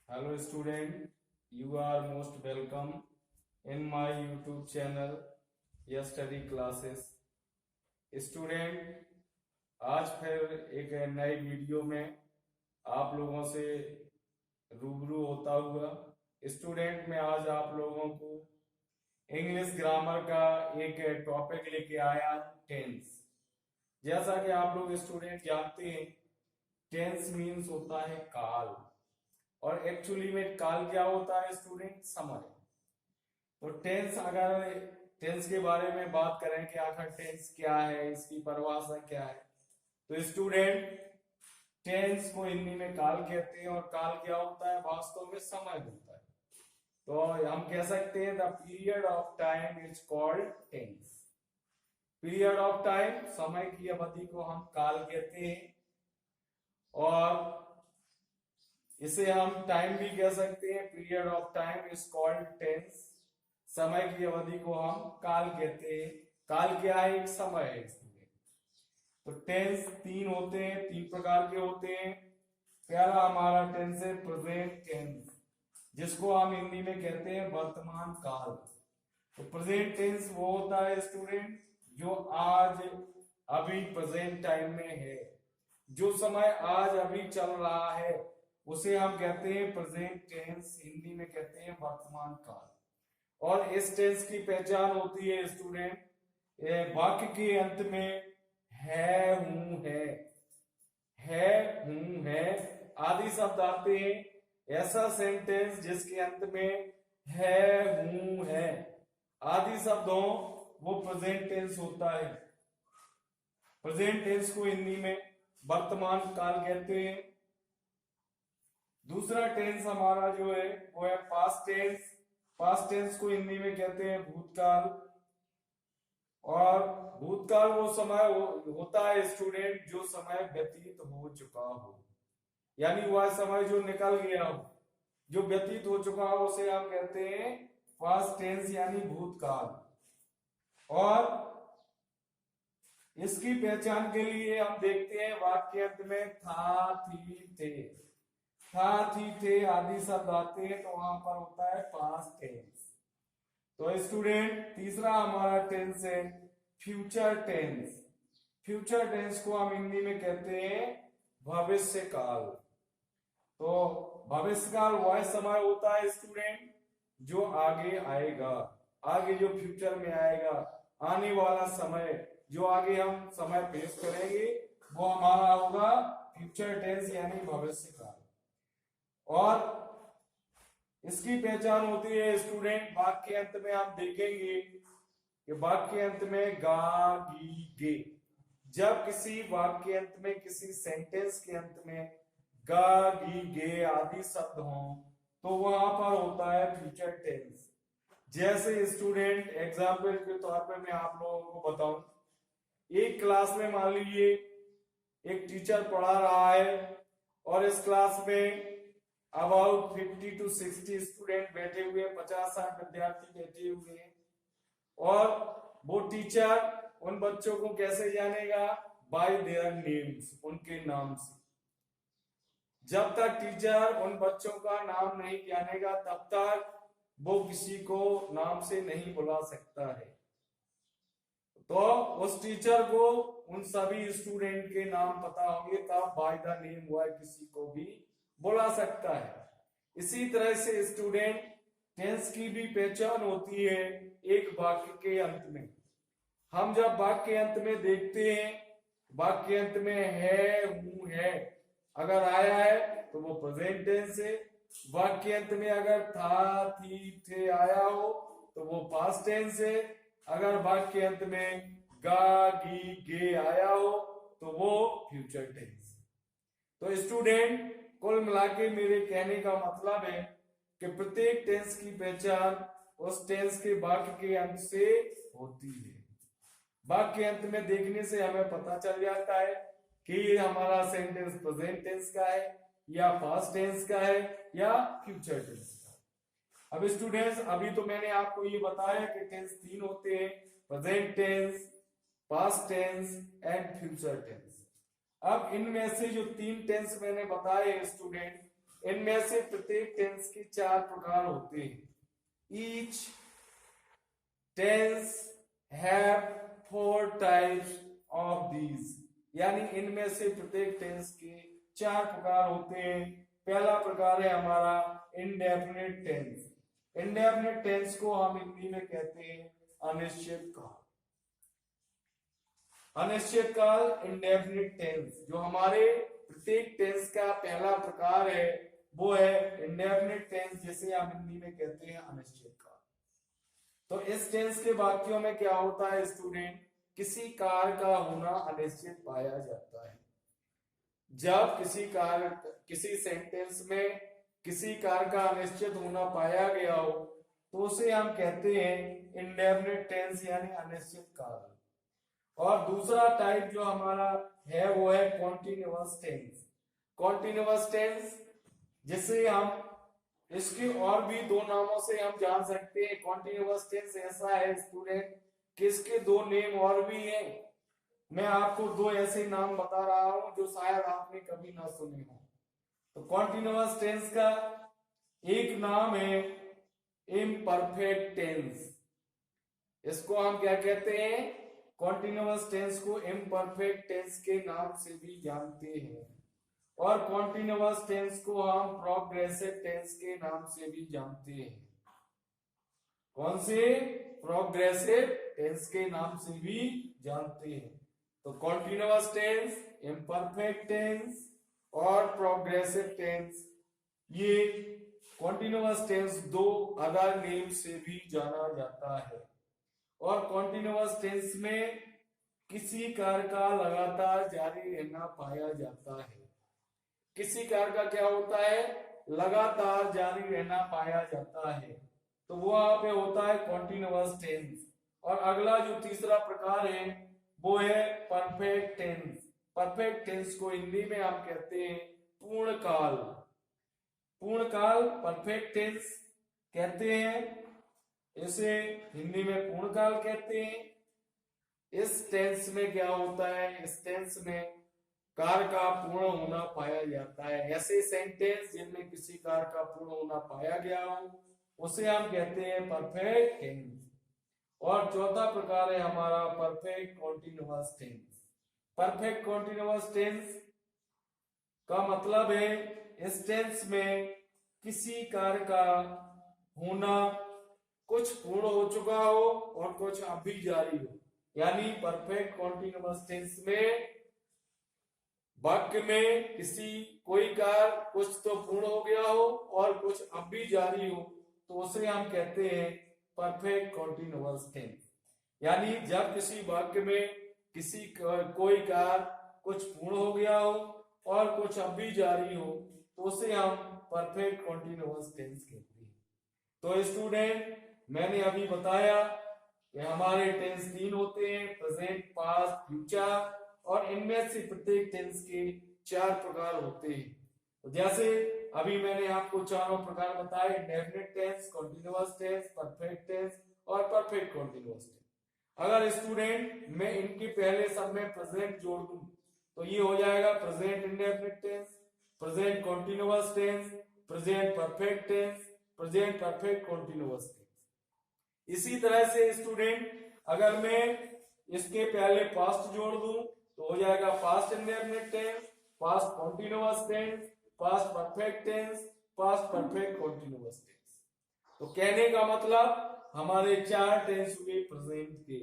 Hello student, you are most welcome in my YouTube channel या study classes. Student, आज फिर एक नई वीडियो में आप लोगों से रूबरू होता हुआ। स्टूडेंट, मैं आज आप लोगों को इंग्लिश ग्रामर का एक टॉपिक लेके आया, टेंस। जैसा कि आप लोग स्टूडेंट जानते हैं, टेंस मीन्स होता है काल, और एक्चुअली में काल क्या होता है स्टूडेंट? समय। तो टेंस, अगर टेंस के बारे में बात करें कि आखिर टेंस क्या है, इसकी परिभाषा क्या है, तो स्टूडेंट टेंस को हिंदी में काल कहते हैं, और काल क्या होता है? वास्तव में समय होता है। तो हम कह सकते हैं the period of time is called tense. Period of time, समय की अवधि को हम काल कहते हैं, और इसे हम टाइम भी कह सकते हैं। Period of time is called tense. समय की अवधि को हम काल कहते हैं। काल क्या है? एक समय है इसमें। तो टेंस तीन होते हैं, तीन प्रकार के होते हैं। पहला हमारा टेंस है प्रेजेंट टेंस, जिसको हम हिंदी में कहते हैं वर्तमान काल। तो प्रेजेंट टेंस वो होता है स्टूडेंट जो आज अभी प्रेजेंट टाइम में है, जो समय आज अभी चल रहा है, उसे हम कहते हैं प्रेजेंट टेंस, हिंदी में कहते हैं वर्तमान काल। और इस टेंस की पहचान होती है स्टूडेंट, वाक्य के अंत में है, हूं है, हूं है आदि शब्द आते हैं। ऐसा सेंटेंस जिसके अंत में है, हूं है आदि शब्द हो, वो प्रेजेंट टेंस होता है। प्रेजेंट टेंस को हिंदी में वर्तमान काल कहते हैं। दूसरा टेंस हमारा जो है वो है पास्ट टेंस। पास्ट टेंस को हिंदी में कहते हैं भूतकाल। और भूतकाल वो समय होता है स्टूडेंट जो समय व्यतीत हो चुका हो, यानी वह समय जो निकल गया हो, जो व्यतीत हो चुका हो, उसे हम कहते हैं पास्ट टेंस यानी भूतकाल। और इसकी पहचान के लिए हम देखते हैं वाक्य अंत में था, थी, थे, था, थी, थे आदि शब्द आते हैं, तो वहां पर होता है पास्ट टेंस। तो स्टूडेंट तीसरा हमारा टेंस है फ्यूचर टेंस। फ्यूचर टेंस को हम हिंदी में कहते हैं भविष्य काल। तो भविष्य काल वह समय होता है स्टूडेंट जो आगे आएगा, आगे जो फ्यूचर में आएगा, आने वाला समय, जो आगे हम समय फेस करेंगे, वो हमारा होगा फ्यूचर टेंस यानी भविष्य काल। और इसकी पहचान होती है स्टूडेंट, वाक्य अंत में आप देखेंगे कि वाक्य अंत में गा, गी, गे, जब किसी वाक्य अंत में, किसी सेंटेंस के अंत में गा, गी, गे आदि शब्द हों, तो वहां पर होता है फ्यूचर टेंस। जैसे स्टूडेंट एग्जाम्पल के तौर पे मैं आप लोगों को बताऊं, एक क्लास में मान लीजिए एक टीचर पढ़ा रहा है, और इस क्लास में अबाउट 50 to 60 स्टूडेंट बैठे हुए, 50-60 विद्यार्थी बैठे हुए हैं। और वो टीचर उन बच्चों को कैसे जानेगा? बाय देयर नेम्स, उनके नाम से। जब तक टीचर उन बच्चों का नाम नहीं जानेगा, तब तक वो किसी को नाम से नहीं बुला सकता है। तो उस टीचर को उन सभी स्टूडेंट के नाम पता होंगे, तब बाय द नेम वह किसी को भी बुला सकता है। इसी तरह से स्टूडेंट टेंस की भी पहचान होती है एक वाक्य के अंत में। हम जब वाक्य अंत में देखते हैं, वाक्य अंत में है, हूं है अगर आया है तो वो प्रेजेंट टेंस है। वाक्य अंत में अगर था, थी, थे आया हो तो वो पास्ट टेंस है। अगर वाक्य अंत में गा, गी, गे आया हो तो वो फ्यूचर टेंस। तो स्टूडेंट कुल मिलाके मेरे कहने का मतलब है कि प्रत्येक टेंस की पहचान उस टेंस के वाक्य के अंत से होती है। वाक्य अंत में देखने से हमें पता चल जाता है कि ये हमारा सेंटेंस प्रेजेंट टेंस का है, या पास्ट टेंस का है, या फ्यूचर टेंस का। अब स्टूडेंट्स, अभी तो मैंने आपको ये बताया कि टेंस तीन होते हैं, present tense, past tense and future tense. अब इनमें से जो तीन टेंस मैंने बताए स्टूडेंट, इनमें से प्रत्येक टेंस के 4 प्रकार होते हैं। Each tense have 4 types of these, यानी इनमें से प्रत्येक टेंस के 4 प्रकार होते हैं। पहला प्रकार है हमारा इंडेफिनिट टेंस। इंडेफिनिट टेंस को हम हिंदी में कहते हैं अनिश्चित काल। अनिश्चित काल इंडेफिनिट टेंस, जो हमारे प्रत्येक टेंस का पहला प्रकार है वो है इंडेफिनिट टेंस, जिसे हम हिंदी में कहते हैं अनिश्चित काल। तो इस टेंस के वाक्यों में क्या होता है स्टूडेंट, किसी कार्य का होना अनिश्चित पाया जाता है। जब किसी सेंटेंस में किसी कार्य का अनिश्चित होना पाया गया हो तो उसे हम कहते हैं इंडेफिनिट टेंस यानी अनिश्चित काल। और दूसरा टाइप जो हमारा है वो है कॉन्टिन्यूअस टेंस। कॉन्टिन्यूअस टेंस जिसे हम इसके और भी 2 नामों से हम जान सकते हैं। कॉन्टिन्यूअस टेंस ऐसा है स्टूडेंट कि इसके 2 नेम और भी हैं। मैं आपको 2 ऐसे नाम बता रहा हूं जो शायद आपने कभी ना सुने हो। तो कॉन्टिन्यूअस टेंस का एक नाम है इम्परफेक्ट टेंस। इसको हम क्या कहते हैं, कॉन्टिन्यूअस टेंस को इम्परफेक्ट टेंस के नाम से भी जानते हैं। और कॉन्टिन्यूअस टेंस को हम प्रोग्रेसिव टेंस के नाम से भी जानते हैं। कौन से? प्रोग्रेसिव टेंस के नाम से भी जानते हैं। तो कॉन्टिन्यूअस टेंस, इम्परफेक्ट टेंस और प्रोग्रेसिव टेंस, ये कॉन्टिन्यूअस टेंस 2 अदर नेम से भी जाना जाता है। और कॉन्टिन्यूअस टेंस में किसी कार्य का लगातार जारी रहना पाया जाता है। किसी कार्य का क्या होता है, लगातार जारी रहना पाया जाता है, तो वो यहाँ पे होता है कॉन्टिन्यूअस टेंस। और अगला जो तीसरा प्रकार है वो है परफेक्ट टेंस। परफेक्ट टेंस को हिंदी में हम कहते हैं पूर्ण काल। पूर्ण काल परफेक्ट टेंस कहते हैं, इसे हिंदी में पूर्ण काल कहते हैं। इस टेंस में क्या होता है, इस टेंस में कार्य का पूर्ण होना पाया जाता है। ऐसे सेंटेंस जिनमें किसी कार्य का पूर्ण होना पाया गया हो उसे हम कहते हैं परफेक्ट टेंस। और चौथा प्रकार है हमारा perfect continuous tense. Perfect continuous tense का मतलब है इस टेंस में किसी कार्य का होना कुछ पूर्ण हो चुका हो और कुछ अभी जारी हो। यानी परफेक्ट कॉन्टिन्यूअस टेंस में वाक्य में कोई कार्य कुछ तो पूर्ण हो गया हो और कुछ अब भी जारी हो, तो उसे हम कहते हैं परफेक्ट कॉन्टिन्यूअस टेंस। यानी जब किसी वाक्य में कोई कार्य कुछ पूर्ण हो गया हो और कुछ अब भी जारी हो तो उसे हम परफेक्ट कॉन्टिन्यूअस टेंस कहते हैं। तो स्टूडेंट, मैंने अभी बताया कि हमारे टेंस 3 होते हैं, प्रेजेंट, पास्ट, फ्यूचर, और इनमें से प्रत्येक टेंस के 4 प्रकार होते हैं। तो जैसे अभी मैंने आपको चारों प्रकार बताए, indefinite tense, continuous tense, perfect tense और परफेक्ट कॉन्टिन्यूअस टेंस। अगर स्टूडेंट मैं इनके पहले सब में प्रेजेंट जोड़ दूं तो ये हो जाएगा present indefinite tense, present continuous tense, present perfect tense, present perfect continuous tense. इसी तरह से स्टूडेंट अगर मैं इसके पहले पास्ट जोड़ दूं तो हो जाएगा past indefinite tense, past continuous tense, past perfect tense, past perfect continuous tense. तो कहने का मतलब हमारे 4 टेंस हुए प्रेजेंट के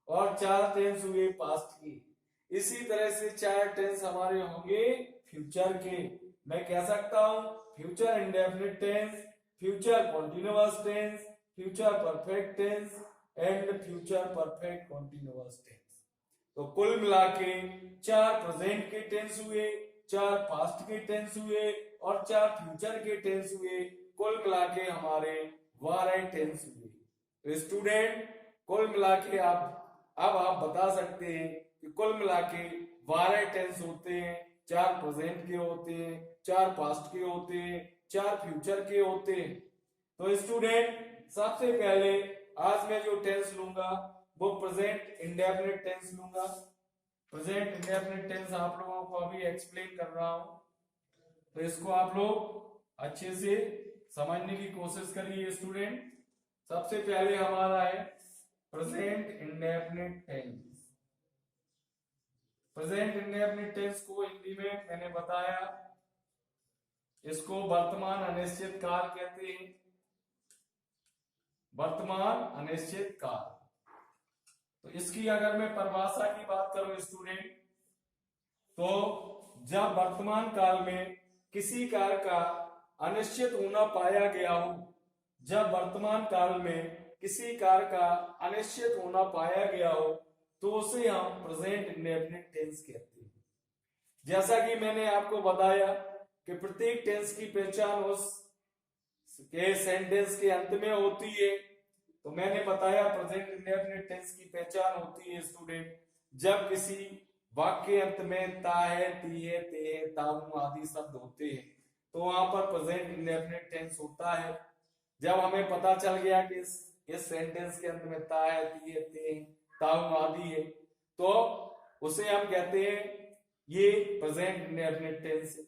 और 4 टेंस हुए पास्ट के। इसी तरह से 4 टेंस हमारे होंगे फ्यूचर के। मैं कह सकता हूं future indefinite tense, future continuous tense, future perfect tense and future perfect continuous tense. तो कुल मिला के 4 प्रेजेंट के टेंस हुए, 4 पास्ट के टेंस हुए और 4 फ्यूचर के टेंस हुए। कुल मिला के हमारे 12 टेंस हुए। तो स्टूडेंट, कुल मिला के अब आप बता सकते हैं कि कुल मिला के 12 टेंस होते हैं। 4 प्रेजेंट के होते हैं, 4 पास्ट के होते हैं, 4 फ्यूचर के होते हैं। तो स्टूडेंट, सबसे पहले आज मैं जो टेंस लूंगा वो प्रेजेंट इंडेफिनिट टेंस लूंगा। प्रेजेंट इंडेफिनिट टेंस आप लोगों को अभी एक्सप्लेन कर रहा हूं, तो इसको आप लोग अच्छे से समझने की कोशिश करिए स्टूडेंट। सबसे पहले हमारा है present indefinite tense. Present indefinite tense को हिंदी में मैंने बताया, इसको वर्तमान अनिश्चित काल कहते हैं। वर्तमान अनिश्चित काल। तो इसकी अगर मैं परिभाषा की बात करूं स्टूडेंट, तो जब वर्तमान काल में किसी कार्य का अनिश्चित होना पाया गया हो, जब वर्तमान काल में किसी कार्य का अनिश्चित होना पाया गया हो, तो उसे हम प्रेजेंट इंडेफिनिट टेंस कहते हैं। जैसा कि मैंने आपको बताया कि प्रत्येक टेंस की पहचान उस के सेंटेंस के अंत में होती है। तो मैंने बताया प्रेजेंट इंडेफिनिट टेंस की पहचान होती है स्टूडेंट, जब किसी वाक्य अंत में ता है, ती है, ते है, ताऊ आदि शब्द होते हैं, तो वहां पर प्रेजेंट इंडेफिनिट टेंस होता है। जब हमें पता चल गया कि इस सेंटेंस के अंत में ता है, ती है, ते है, ताऊ आदि है, तो उसे हम कहते हैं ये प्रेजेंट इंडेफिनिट टेंस है।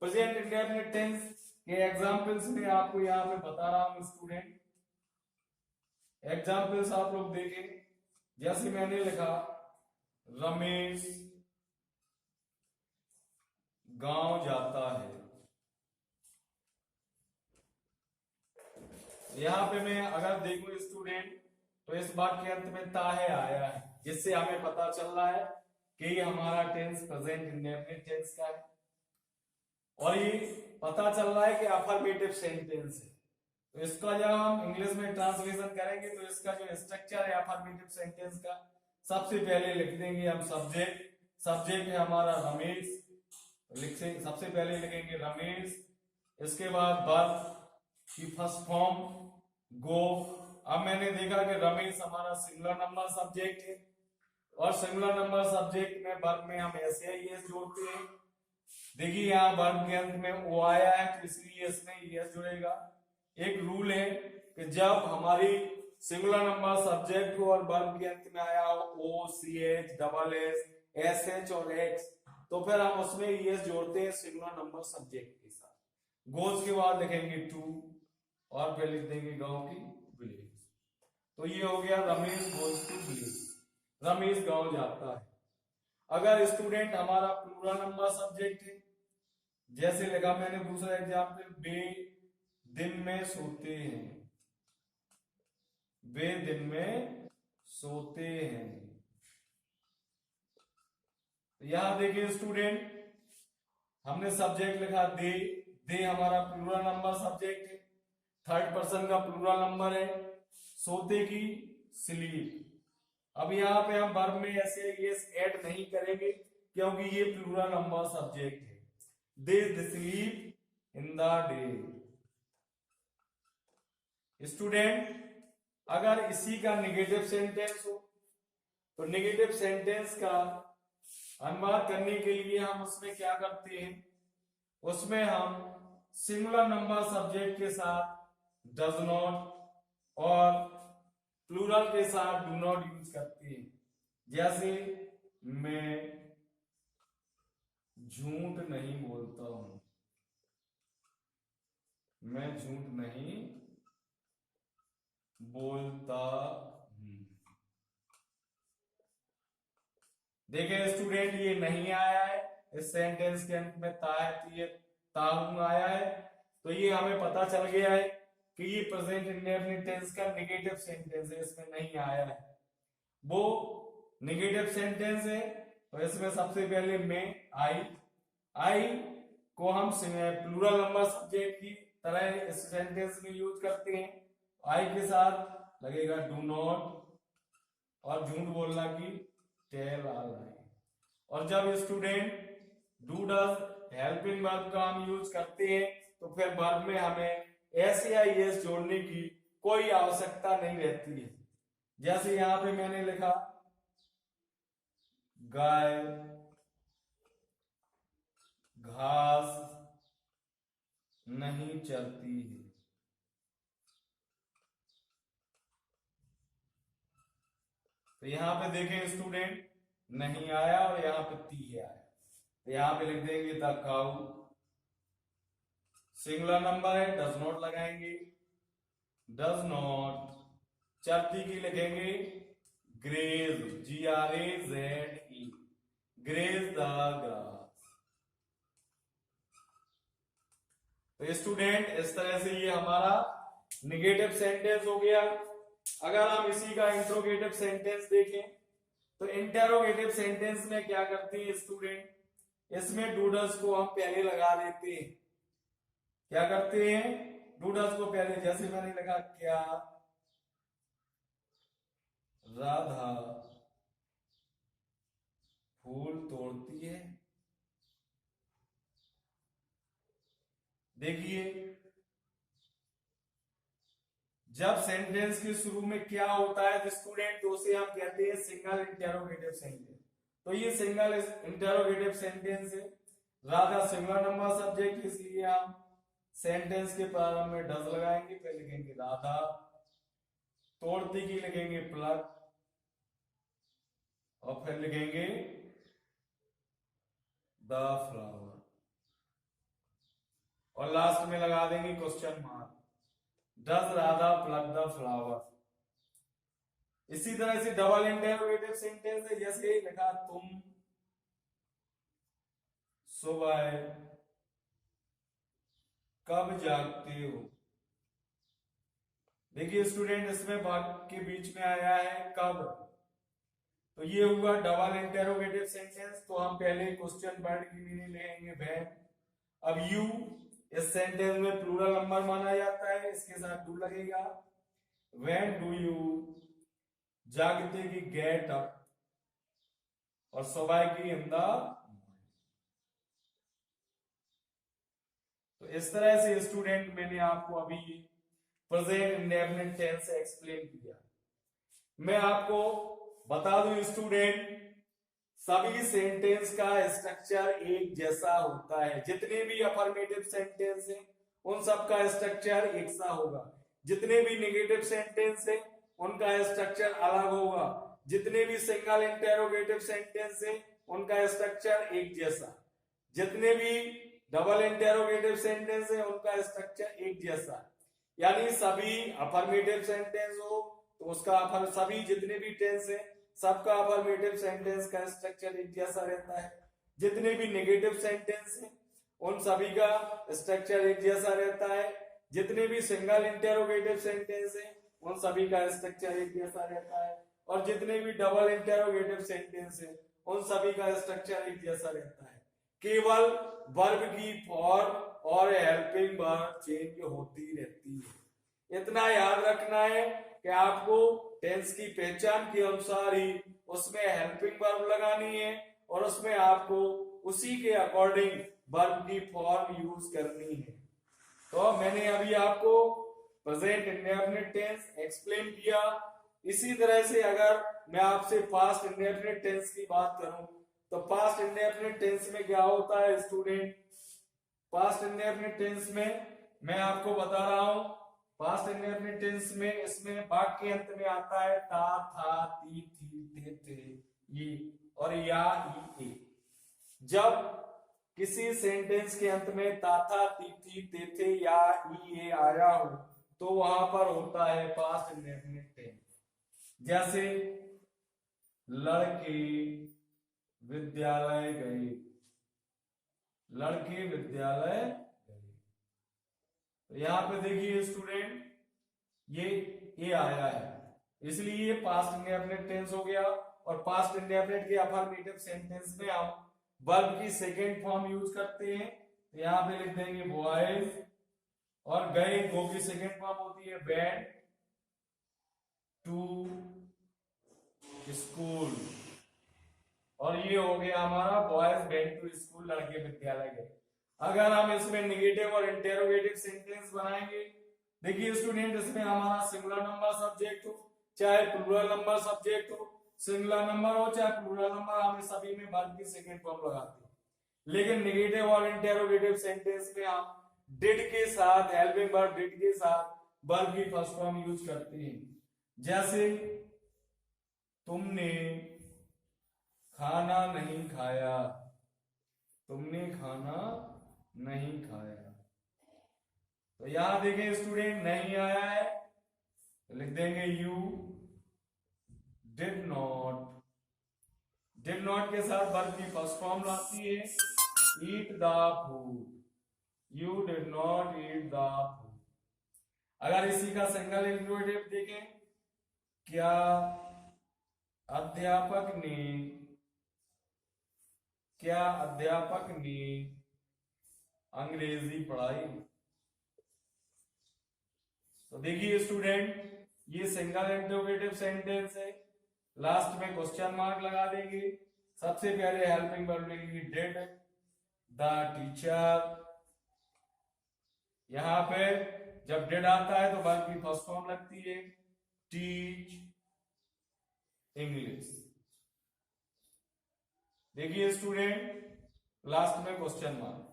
प्रेजेंट इंडेफिनिट टेंस के एग्जांपल्स में आपको यहाँ पे बता रहा हूं स्टूडेंट। एग्जांपल्स आप लोग देखें, जैसे मैंने लिखा रमेश गांव जाता है। यहां पे मैं अगर देखूं स्टूडेंट, तो इस बात के अंत में ता है आया है, जिससे हमें पता चल रहा है कि हमारा टेंस प्रेजेंट इंडेफिनिट टेंस का है। और ये पता चल रहा है कि अफर्मेटिव सेंटेंस है। तो इसका जब हम इंग्लिश में ट्रांसलेशन करेंगे, तो इसका जो स्ट्रक्चर है अफर्मेटिव सेंटेंस का, सबसे पहले लिख देंगे हम सब्जेक्ट। सब्जेक्ट है हमारा रमेश, सबसे पहले लिखेंगे रमेश। इसके बाद वर्ब की फर्स्ट फॉर्म गो। अब मैंने देखा कि रमेश हमारा सिंगुलर नंबर सब्जेक्ट है, और सिंगुलर नंबर सब्जेक्ट में वर्ब में हम ऐसे ही एस जोड़ते हैं। देखिए यहाँ वर्ब के अंत में ओ आया है, तो इसलिए इसमें एस जुड़ेगा। एक रूल है कि जब हमारी सिंगुलर नंबर सब्जेक्ट हो और वर्ब के अंत में आया हो O, C H, double S, S H और एक्स, तो फिर हम उसमें एस जोड़ते हैं सिंगुलर नंबर सब्जेक्ट के साथ। गोज के बाद लिखेंगे टू, और फिर लिख देंगे गांव की विलेज। तो ये हो गया Ramesh goes to village, Ramesh गांव जाता है। अगर स्टूडेंट हमारा प्लूरल नंबर सब्जेक्ट है, जैसे लिखा मैंने दूसरा एग्जाम्पल, वे दिन में सोते हैं, वे दिन में सोते हैं। तो यहां देखिए स्टूडेंट, हमने सब्जेक्ट लिखा दे हमारा प्लूरल नंबर सब्जेक्ट है, थर्ड पर्सन का प्लूरल नंबर है, सोते की स्लीप। अब यहाँ पे हम वर्ब में ऐसे ये ऐड नहीं करेंगे, क्योंकि ये प्लूरल नंबर सब्जेक्ट है। They sleep in the day. Student अगर इसी का नेगेटिव सेंटेंस हो, तो नेगेटिव सेंटेंस का अनुवाद करने के लिए हम उसमें क्या करते हैं, उसमें हम सिंगुलर नंबर सब्जेक्ट के साथ डज नॉट और प्लूरल के साथ डू नॉट यूज करते हैं। जैसे मैं झूठ नहीं बोलता हूं, मैं झूठ नहीं बोलता हूं। देखिए स्टूडेंट, ये नहीं आया है, इस सेंटेंस के अंत में ताहूं आया है, तो ये हमें पता चल गया है कि ये प्रेजेंट इंडेफिनिट टेंस का नेगेटिव सेंटेंस है, इसमें नहीं आया है। वो नेगेटिव सेंटेंस है, तो इसमें सबसे पहले में आई को हम प्लूरल नंबर सब्जेक्ट की तरह इस सेंटेंस में यूज करते हैं। आई के साथ लगेगा डू नॉट, और झूठ बोलना की टेल ऑल लाई। और जब student do does helping verb का हम यूज करते हैं, तो फिर वर्ब में हमें एस या एस जोड़ने की कोई आवश्यकता नहीं रहती है। जैसे यहां पे मैंने लिखा गाय घास नहीं चरती है। तो यहां पे देखें स्टूडेंट, नहीं आया और यहां पे ती है आया, तो यहां पे लिख देंगे द काउ सिंगुलर नंबर है, डज नॉट लगाएंगे, डज नॉट। चलती की लिखेंगे graze, GRAZE, graze the grass. तो स्टूडेंट इस तरह से ये हमारा निगेटिव सेंटेंस हो गया। अगर हम इसी का इंट्रोगेटिव सेंटेंस देखें तो इंटेरोगेटिव सेंटेंस में क्या करते हैं स्टूडेंट, इसमें डूडल्स को हम पहले लगा देते हैं। क्या करते हैं, डूडल्स को पहले, जैसे मैंने लगा क्या राधा फूल तोड़ती है। देखिए जब सेंटेंस के शुरू में क्या होता है स्टूडेंट, तो उसे हम कहते हैं सिंगल इंटेरोगेटिव सेंटेंस। तो ये सिंगल इंटेरोगेटिव सेंटेंस है। राधा सिंगुलर नंबर सब्जेक्ट, इसलिए हम सेंटेंस के प्रारंभ में डज लगाएंगे, फिर लिखेंगे राधा, तोड़ती की लिखेंगे प्लग, और फिर लिखेंगे द फ्लावर, और लास्ट में लगा देंगे question mark, does Radha plug the flower. इसी तरह से डबल इंटेरोगेटिव सेंटेंस है, जैसे लिखा तुम सुबह कब जागते हो। देखिए स्टूडेंट इसमें वाक्य के बीच में आया है कब, तो ये हुआ डबल इंटेरोगेटिव सेंटेंस। तो हम पहले क्वेश्चन वर्ड की मीनिंग लेंगे व्हेन। अब यू इस सेंटेंस में प्लूरल नंबर माना जाता है, इसके साथ डू लगेगा। व्हेन डू यू, जागते की गेट अप, और सुबह की इन द। तो इस तरह से स्टूडेंट मैंने आपको अभी प्रेजेंट इंडेफिनिट टेंस से एक्सप्लेन किया। मैं आपको बता दूं स्टूडेंट, सभी सेंटेंस का स्ट्रक्चर एक जैसा होता है। जितने भी अफर्मेटिव सेंटेंस हैं उन सब का स्ट्रक्चर एक सा होगा, जितने भी नेगेटिव सेंटेंस हैं उनका स्ट्रक्चर अलग होगा, जितने भी सिंगल इंटेरोगेटिव सेंटेंस हैं उनका स्ट्रक्चर एक जैसा, जितने भी डबल इंटेरोगेटिव सेंटेंस है उनका स्ट्रक्चर एक जैसा। यानी सभी अफर्मेटिव सेंटेंस हो तो उसका सभी जितने भी टेंस है सबका अफर्मेटिव सेंटेंस का स्ट्रक्चर एक जैसा रहता है, जितने भी नेगेटिव सेंटेंस हैं उन सभी का स्ट्रक्चर एक जैसा रहता है, जितने भी सिंगल इंटेरोगेटिव सेंटेंस हैं उन सभी का स्ट्रक्चर एक जैसा रहता है, और जितने भी डबल इंटेरोगेटिव सेंटेंस हैं उन सभी का स्ट्रक्चर एक जैसा रहता है। केवल वर्ब की फॉर्म और हेल्पिंग वर्ब चेंज होती रहती है। इतना याद रखना है कि आपको टेंस की पहचान के अनुसार ही उसमें हेल्पिंग वर्ब लगानी है, और उसमें आपको उसी के अकॉर्डिंग वर्ब की फॉर्म यूज करनी है। तो मैंने अभी आपको प्रेजेंट इंडेफिनिट टेंस एक्सप्लेन किया। इसी तरह से अगर मैं आपसे पास्ट इंडेफिनिट टेंस की बात करूं तो पास्ट इंडेफिनिट टेंस में क्या होता है स्टूडेंट, पास्ट इंडेफिनिट टेंस में मैं आपको बता रहा हूं, पास्ट इंडेफिनिट टेंस में इसमें वाक्य के अंत में आता है ता, था, ती, थी, थे, ये और या, ई, ए। जब किसी सेंटेंस के अंत में ता, था, ती, थी, थे, या, ई, ए आया हो तो वहां पर होता है पास्ट इंडेफिनिट टेंस। जैसे लड़के विद्यालय गए, लड़के विद्यालय गए। तो यहां पे देखिए स्टूडेंट ये आया है, इसलिए ये पास्ट इंडेफिनिट टेंस हो गया। और पास्ट इंडेफिनिट के अफर्मेटिव सेंटेंस में हम वर्ब की सेकेंड फॉर्म यूज करते हैं। तो यहां पे लिख देंगे बॉयज, और गए गो की सेकेंड फॉर्म होती है वेंट टू स्कूल, और ये हो गया हमारा बॉयज वेंट टू स्कूल, लड़के विद्यालय गए। अगर हम इसमें नेगेटिव और इंटेरोगेटिव सेंटेंस बनाएंगे, देखिए स्टूडेंट इसमें हमारा सिंगुलर नंबर सब्जेक्ट हो चाहे प्लूरल नंबर सब्जेक्ट हो, सिंगुलर नंबर हो चाहे प्लूरल नंबर, हमें सभी में वर्ब की सेकेंड फॉर्म लगाते हैं। लेकिन नेगेटिव और इंटेरोगेटिव सेंटेंस में हम डिड के साथ, हेल्पिंग वर्ब डिड के साथ वर्ब की फर्स्ट फॉर्म यूज करते हैं। जैसे तुमने खाना नहीं खाया, तुमने खाना नहीं खाया। तो यहां देखें स्टूडेंट नहीं आया है तो लिख देंगे you did not. Did not के साथ वर्ब की फर्स्ट फॉर्म लाती है eat the food. You did not eat the food. अगर इसी का सिंगल इंट्रोगेटिव देखें, क्या अध्यापक ने अंग्रेजी पढ़ाई। तो देखिए स्टूडेंट, ये सिंगल इंट्रोगेटिव सेंटेंस है, लास्ट में क्वेश्चन मार्क लगा देंगे। सबसे पहले हेल्पिंग वर्ब लिखेंगे डिड द टीचर। यहां पे जब डिड आता है तो वर्ब की फर्स्ट फॉर्म लगती है टीच इंग्लिश। देखिए स्टूडेंट, लास्ट में क्वेश्चन मार्क।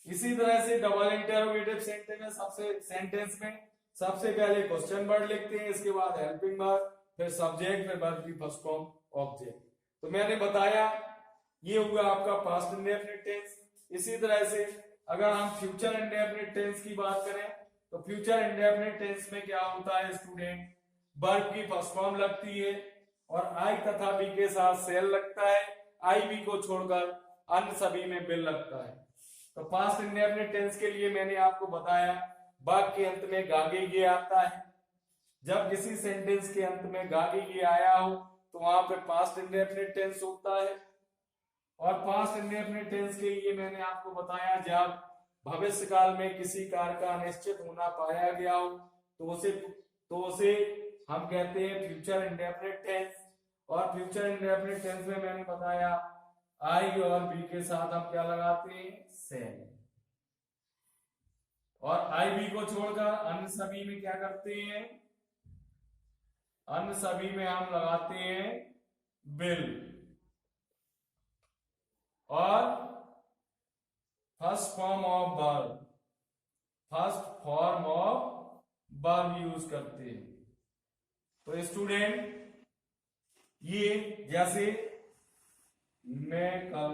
इसी तरह से डबल इंटरोगेटिव सेंटेंस में सबसे पहले क्वेश्चन वर्ड लिखते हैं, इसके बाद हेल्पिंग वर्ब, फिर सब्जेक्ट, फिर वर्ब की फर्स्ट फॉर्म ऑब्जेक्ट। तो मैंने बताया ये हुआ आपका पास्ट इंडेफिनिट टेंस। इसी तरह से अगर हम फ्यूचर इंडेफिनिट टेंस की बात करें तो फ्यूचर इंडेफिनिट टेंस में क्या होता है स्टूडेंट, वर्ब की फर्स्ट फॉर्म लगती है और आई तथा बी के साथ सेल लगता है, आई बी को छोड़कर अन्य सभी में बिल लगता है। तो पास्ट इंडेफिनिट टेंस के लिए मैंने आपको बताया वर्ब के अंत में गागे गे आता है। जब किसी सेंटेंस के अंत में गागे गे आया हो तो वहां पे पास्ट इंडेफिनिट टेंस होता है। और पास्ट इंडेफिनिट टेंस के लिए मैंने आपको बताया जब भविष्य काल में किसी कार्य का अनिश्चित होना पाया गया हो तो उसे हम कहते हैं फ्यूचर इंडेफिनिट टेंस। और फ्यूचर इंडेफिनिट टेंस में मैंने बताया आई और बी के साथ हम क्या लगाते हैं सेल, और आई बी को छोड़कर अन्य सभी में क्या करते हैं, अन्य सभी में हम लगाते हैं बिल। और first form of verb use करते हैं। तो स्टूडेंट, ये जैसे मैं कल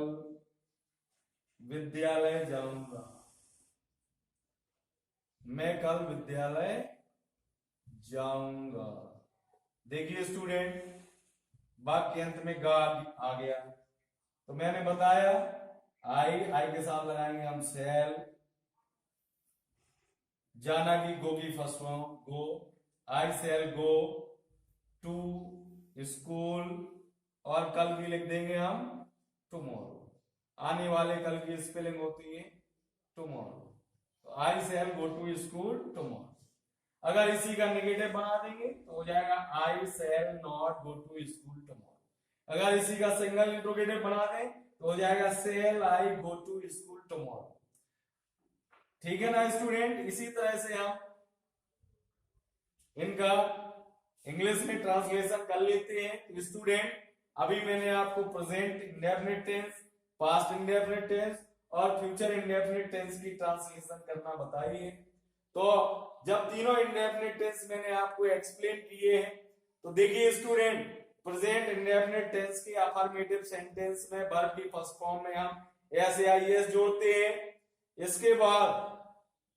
विद्यालय जाऊंगा, मैं कल विद्यालय जाऊंगा। देखिए स्टूडेंट, वाक्य के अंत में गा आ गया तो मैंने बताया आई के साथ लगाएंगे हम सेल, जाना की गो की first form go, I shall go to school, और कल भी लिख देंगे हम टुमारो। आने वाले कल की स्पेलिंग होती है टुमारो। तो I shall go to school tomorrow. अगर इसी का नेगेटिव बना देंगे तो हो जाएगा I shall not go to school tomorrow. अगर इसी का सिंगल इंट्रोगेटिव बना दें तो हो जाएगा shall I go to school tomorrow. ठीक है ना स्टूडेंट। इसी तरह से हम इनका इंग्लिश में ट्रांसलेशन कर लेते हैं। तो स्टूडेंट, अभी मैंने आपको present indefinite tense, past indefinite tense और फ्यूचर इंडेफिनिट टेंस की ट्रांसलेशन करना बताई है। तो जब तीनों इंडेफिनिट टेंस मैंने आपको एक्सप्लेन किए हैं तो देखिए स्टूडेंट, प्रेजेंट इंडेफिनिट टेंस की अफर्मेटिव सेंटेंस में वर्ब की फर्स्ट फॉर्म में हम एस या एस जोड़ते हैं। इसके बाद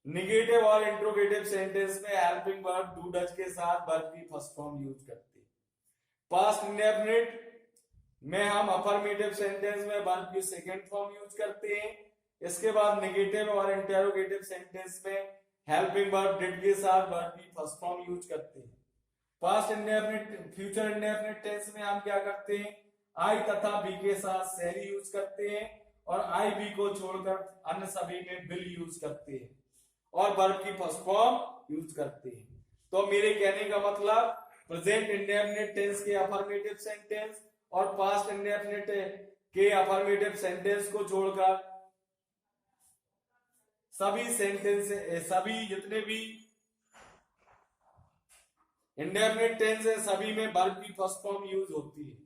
नेगेटिव और इंट्रोगेटिव सेंटेंस में हेल्पिंग वर्ब डू डज के साथ वर्ब की फर्स्ट फॉर्म यूज करते हैं। पास्ट इंडेफिनिट में हम अफर्मेटिव सेंटेंस में वर्ब की सेकंड फॉर्म यूज करते हैं। इसके बाद नेगेटिव और इंटरोगेटिव सेंटेंस में हेल्पिंग वर्ब डिड के साथ वर्ब की फर्स्ट फॉर्म यूज करते हैं। Past indefinite, future indefinite tense में हम क्या करते हैं, आई तथा बी के साथ सेल यूज करते हैं और आई बी को छोड़कर अन्य सभी में बिल यूज करते हैं और वर्ब की फर्स्ट फॉर्म यूज करते हैं। तो मेरे कहने का मतलब प्रेजेंट इंडेफिनिट टेंस के अफर्मेटिव सेंटेंस और पास्ट इंडेफिनिट के अफर्मेटिव सेंटेंस को छोड़कर सभी जितने भी इंडेफिनिट टेंस है सभी में वर्ब की फर्स्ट फॉर्म यूज होती है।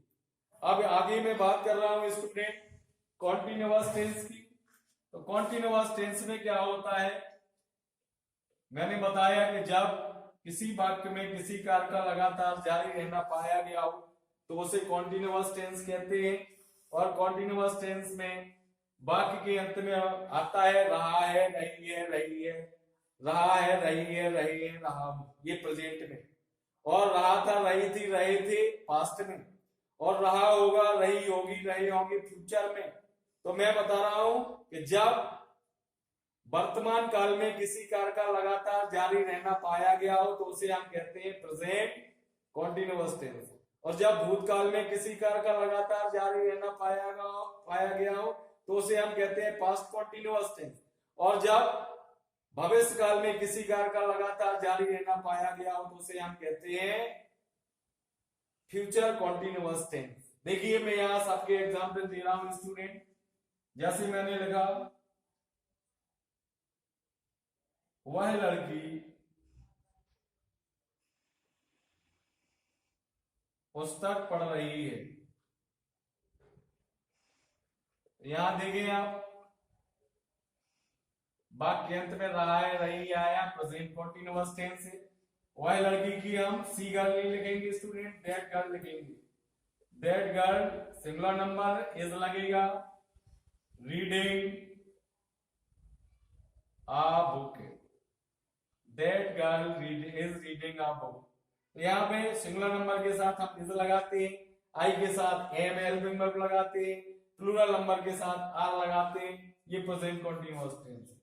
अब आगे मैं बात कर रहा हूं स्टूडेंट कॉन्टिन्यूअस टेंस की। तो कॉन्टिन्यूअस टेंस में क्या होता है, मैंने बताया कि जब किसी वाक्य में किसी कार्य का लगातार जारी रहना पाया गया हो तो उसे कॉन्टिन्यूअस टेंस कहते हैं। और कॉन्टिन्यूअस टेंस में वाक्य के अंत में आता है रहा है, रही है, रहा है, रही है, रहे हैं, रहा हूं, ये प्रेजेंट में। और रहा था, रही थी, रहे थे पास्ट में। और रहा होगा, रही होगी, रहे होंगे फ्यूचर में। तो मैं बता रहा हूं कि जब वर्तमान काल में किसी कार्य का लगातार जारी रहना पाया गया हो तो उसे हम कहते हैं प्रेजेंट कॉन्टिन्यूअस टेंस। और जब भूतकाल में किसी कार्य का लगातार जारी रहना पाया गया हो तो उसे हम कहते हैं पास्ट कॉन्टिन्यूअस टेंस। और जब भविष्य काल में किसी कार्य का लगातार जारी रहना पाया गया हो तो उसे हम कहते हैं फ्यूचर कॉन्टिन्यूअस टेंस। देखिए मैं यहां सबके एग्जाम्पल दे रहा हूं स्टूडेंट। जैसे मैंने लिखा, वह लड़की पुस्तक पढ़ रही है। यहां देखिए आप, वाक्य अंत में रहा है, रही आया, प्रेजेंट कॉन्टिन्यूअस टेंस है। वह लड़की की हम सी गर्ल नहीं लिखेंगे स्टूडेंट, दैट गर्ल लिखेंगे। That girl singular number, is लगेगा, reading a book, that girl is reading a book. यहाँ पे सिंगुलर नंबर के साथ हम इज लगाते हैं, आई के साथ एम हेल्पिंग वर्ब लगाते हैं, प्लूरल नंबर के साथ आर लगाते हैं। ये प्रेजेंट कॉन्टिन्यूअस टेंस है।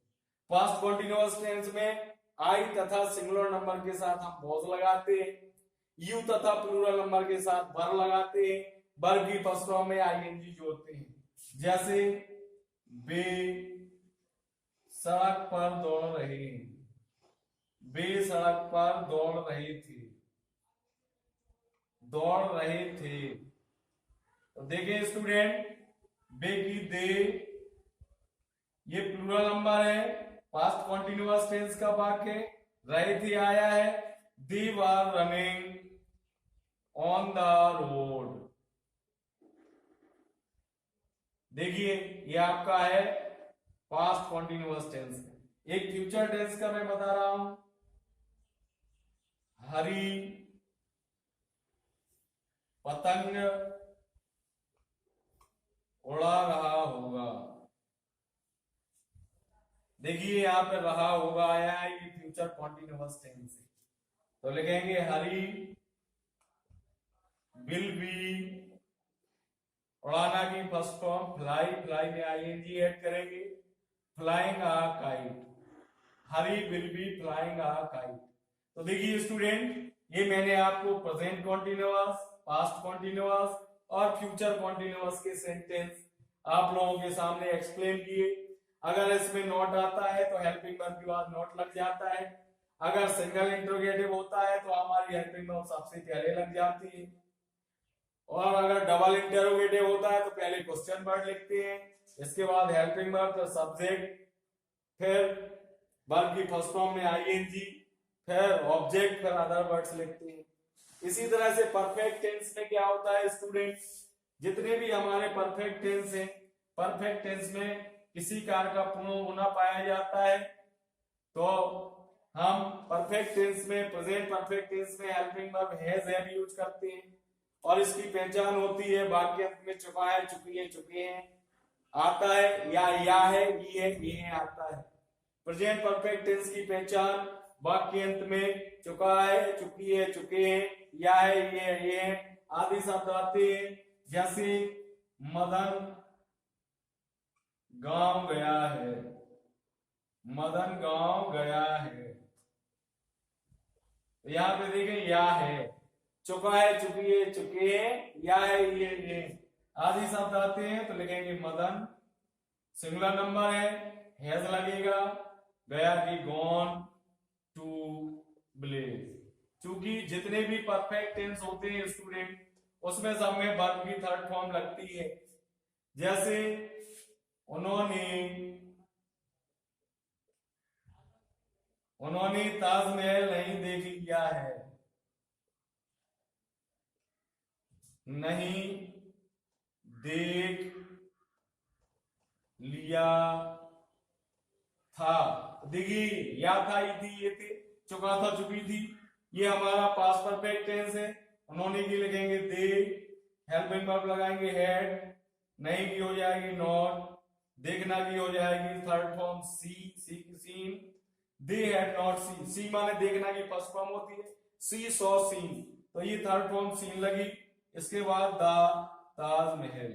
पास्ट कॉन्टिन्यूअस टेंस में आई तथा सिंगुलर नंबर के साथ हम वॉज लगाते हैं, यू तथा प्लूरल नंबर के साथ वर लगाते हैं, वर्ब की फर्स्ट फॉर्म में आईएनजी जोड़ते हैं। जैसे वे सड़क पर दौड़ रहे हैं, वे सड़क पर दौड़ रहे थे, दौड़ रहे थे। तो देखिए स्टूडेंट, बे की दे, ये प्लूरल नंबर है, पास्ट कॉन्टिन्यूअस टेंस का वाक्य। रहे थे आया है, they were running on the road. देखिए ये आपका है पास्ट कॉन्टिन्यूअस टेंस। एक फ्यूचर टेंस का मैं बता रहा हूं, हरी पतंग उड़ा रहा होगा। देखिए यहाँ पे रहा होगा आया है, ये फ्यूचर कॉन्टिन्यूअस टेंस है। तो लिखेंगे हरी विल बी, उड़ाना की फर्स्ट फॉर्म फ्लाई, फ्लाई में आईएनजी ऐड करेंगे, flying a kite, Hari will be flying a kite. तो देखिए स्टूडेंट, ये मैंने आपको प्रेजेंट कॉन्टिन्यूअस, पास्ट कॉन्टिन्यूअस और फ्यूचर कॉन्टिन्यूअस के सेंटेंस आप लोगों के सामने एक्सप्लेन किए। अगर इसमें नोट आता है तो हेल्पिंग वर्ब के बाद नोट लग जाता है। अगर सिंगल इंटरोगेटिव होता है तो हमारी हेल्पिंग वर्ब सबसे पहले लग जाती है। और अगर डबल इंटरोगेटिव होता है तो पहले क्वेश्चन वर्ड लिखते हैं, इसके बाद हेल्पिंग वर्ब, तो सब्जेक्ट, फिर वर्ब की फर्स्ट फॉर्म में आईएनजी, फिर ऑब्जेक्ट, फिर अदर वर्ड्स लिखते हैं। इसी तरह से परफेक्ट टेंस में क्या होता है स्टूडेंट्स, जितने भी हमारे परफेक्ट टेंस हैं, परफेक्ट टेंस में किसी कार्य का पूर्ण होना पाया जाता है तो हम परफेक्ट टेंस में, प्रेजेंट परफेक्ट टेंस में helping verb has have use करते हैं। और इसकी पहचान होती है वाक्य अंत में चुका है, चुकी है, चुके हैं आता है, या है, ये है आता है। प्रेजेंट परफेक्ट टेंस की पहचान वाक्य अंत में चुका है, चुकी है, चुके हैं, या है, ये है आदि शब्द आते हैं। जैसे मदन गांव गया है, मदन गांव गया है। यहां पे देखें, या है, चुका है, चुकी है, चुके हैं, या है, ये आदि शब्द आते हैं तो लिखेंगे मदन, सिंगुलर नंबर है, हैज लगेगा, गया की गॉन टू विलेज। चूंकि जितने भी परफेक्ट टेंस होते हैं स्टूडेंट, उसमें सब में वर्ब की थर्ड फॉर्म लगती है। जैसे उन्होंने ताजमहल नहीं देख लिया है, नहीं देख लिया था। देखिए या था, ये थी, ये थे, चुका था, चुकी थी, ये हमारा पास्ट परफेक्ट टेंस है। उन्होंने की लिखेंगे दे, हेल्पिंग वर्ब लगाएंगे हैड, नहीं की हो जाएगी नॉट, देखना की हो जाएगी third form see, seen, they had not seen, see माने देखना की फर्स्ट फॉर्म होती है, सी सॉ सीन, तो ये थर्ड फॉर्म सीन लगी। इसके बाद द ताजमहल,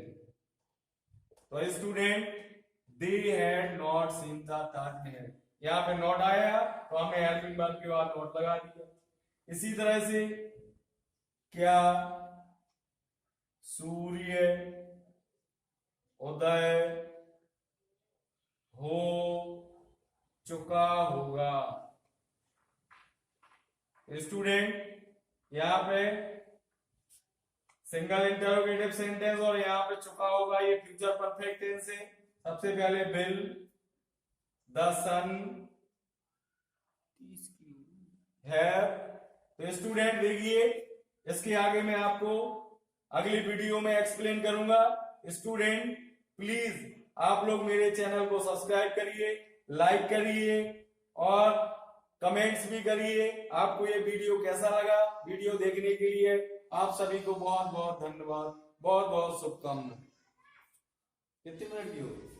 तो student they had not seen the Taj Mahal, यहाँ पे नॉट आया तो हमने हेल्पिंग वर्ब के बाद नॉट लगा दिया। इसी तरह से क्या सूर्य उदय हो चुका होगा, स्टूडेंट यहाँ पे सिंगल इंटरोगेटिव सेंटेंस और यहाँ पे चुका होगा, ये फ्यूचर परफेक्ट टेंस है। सबसे पहले बिल द सन है, तो स्टूडेंट देखिए इसके आगे मैं आपको अगली वीडियो में एक्सप्लेन करूंगा। स्टूडेंट प्लीज आप लोग मेरे चैनल को सब्सक्राइब करिए, लाइक करिए और कमेंट्स भी करिए। आपको ये वीडियो कैसा लगा, वीडियो देखने के लिए आप सभी को बहुत बहुत धन्यवाद, बहुत बहुत शुभकामनाएं। कितने मिनट की हो?